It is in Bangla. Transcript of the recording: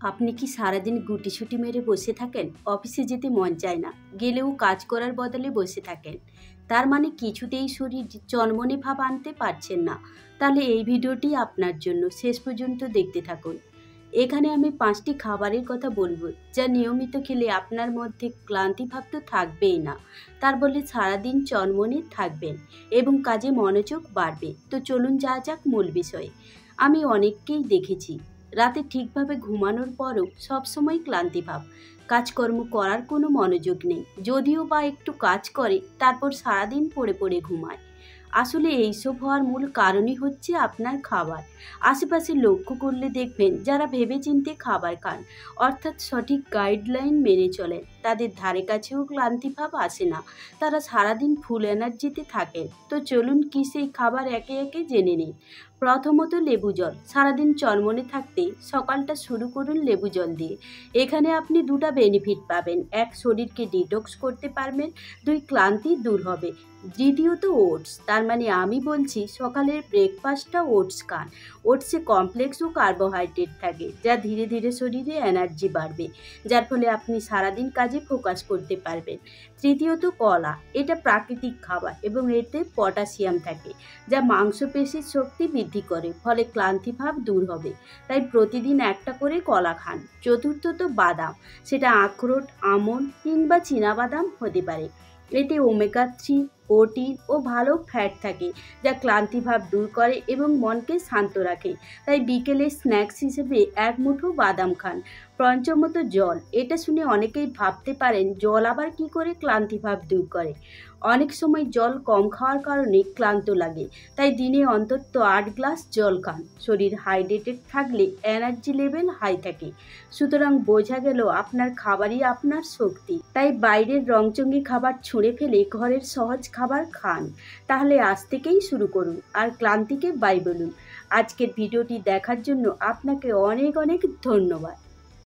আপনি কি সারাদিন গুটিসুটি মেরে বসে থাকেন? অফিসে যেতে মন চায় না, গেলেও কাজ করার বদলে বসে থাকেন। তার মানে কিছুতেই শরীর চনমনে ভাব আনতে পারছেন না। তাহলে এই ভিডিওটি আপনার জন্য, শেষ পর্যন্ত দেখতে থাকুন। এখানে আমি 5টি খাবারের কথা বলবো, যা নিয়মিত খেলে আপনার মধ্যে ক্লান্তি ভাব তো থাকবেই না, তার বলে সারাদিন চনমনে থাকবেন এবং কাজে মনোযোগ বাড়বে। তো চলুন যাওয়া যাক মূল বিষয়ে। আমি অনেককেই দেখেছি রাতে ঠিকভাবে ঘুমানোর পরও সবসময় ক্লান্তি ভাব, কাজকর্ম করার কোনো মনোযোগ নেই, যদিও বা একটু কাজ করে তারপর সারাদিন পড়ে পড়ে ঘুমায়। আসলে এইসব হওয়ার মূল কারণই হচ্ছে আপনার খাবার। আশেপাশে লক্ষ্য করলে দেখবেন যারা ভেবেচিন্তে খাবার খান, অর্থাৎ সঠিক গাইডলাইন মেনে চলেন, তাদের ধারে কাছেও ক্লান্তি ভাব আসে না। তারা সারাদিন ফুল এনার্জিতে থাকেন। তো চলুন কি সেই খাবার একে একে জেনে নিন। প্রথমত লেবু জল। সারাদিন চনমনে থাকতে সকালটা শুরু করুন লেবু জল দিয়ে। এখানে আপনি দুটো বেনিফিট পাবেন: এক, শরীরকে ডিটক্স করতে পারবেন; দুই, ক্লান্তি দূর হবে। দ্বিতীয়ত ওটস, তার মানে আমি বলছি সকালের ব্রেকফাস্টটা ওটস খান। ওটসে কমপ্লেক্স ও কার্বোহাইড্রেট থাকে, যা ধীরে ধীরে শরীরে এনার্জি বাড়বে, যার ফলে আপনি সারাদিন কাজে ফোকাস করতে পারবেন। তৃতীয়ত কলা। এটা প্রাকৃতিক খাবার এবং এতে পটাশিয়াম থাকে, যা মাংসপেশির শক্তি বৃদ্ধি করে, ফলে ক্লান্তি ভাব দূর হবে। তাই প্রতিদিন একটা করে কলা খান। চতুর্থত বাদাম। সেটা আখরোট, আমন্ড কিংবা চীনাবাদাম হতে পারে। এতে ওমেগা 3, প্রোটিন ও ভালো ফ্যাট থাকে, যা ক্লান্তি ভাব দূর করে এবং মনকে শান্ত রাখে। তাই বিকেলে স্ন্যাক্স হিসেবে এক মুঠো বাদাম খান। পঞ্চমত জল। এটা শুনে অনেকেই ভাবতে পারেন জল আবার কি করে ক্লান্তি ভাব দূর করে। অনেক সময় জল কম খাওয়ার কারণে ক্লান্ত লাগে, তাই দিনে অন্তত 8 গ্লাস জল খান। শরীর হাইড্রেটেড থাকলে এনার্জি লেভেল হাই থাকে। সুতরাং বোঝা গেল আপনার খাবারই আপনার শক্তি। তাই বাইরের রংচঙ্গি খাবার ছুঁড়ে ফেলে ঘরের সহজ খাবার খান। তাহলে আজ থেকেই শুরু করুন আর ক্লান্তিকে বাই বলুন। আজকের ভিডিওটি দেখার জন্য আপনাকে অনেক অনেক ধন্যবাদ।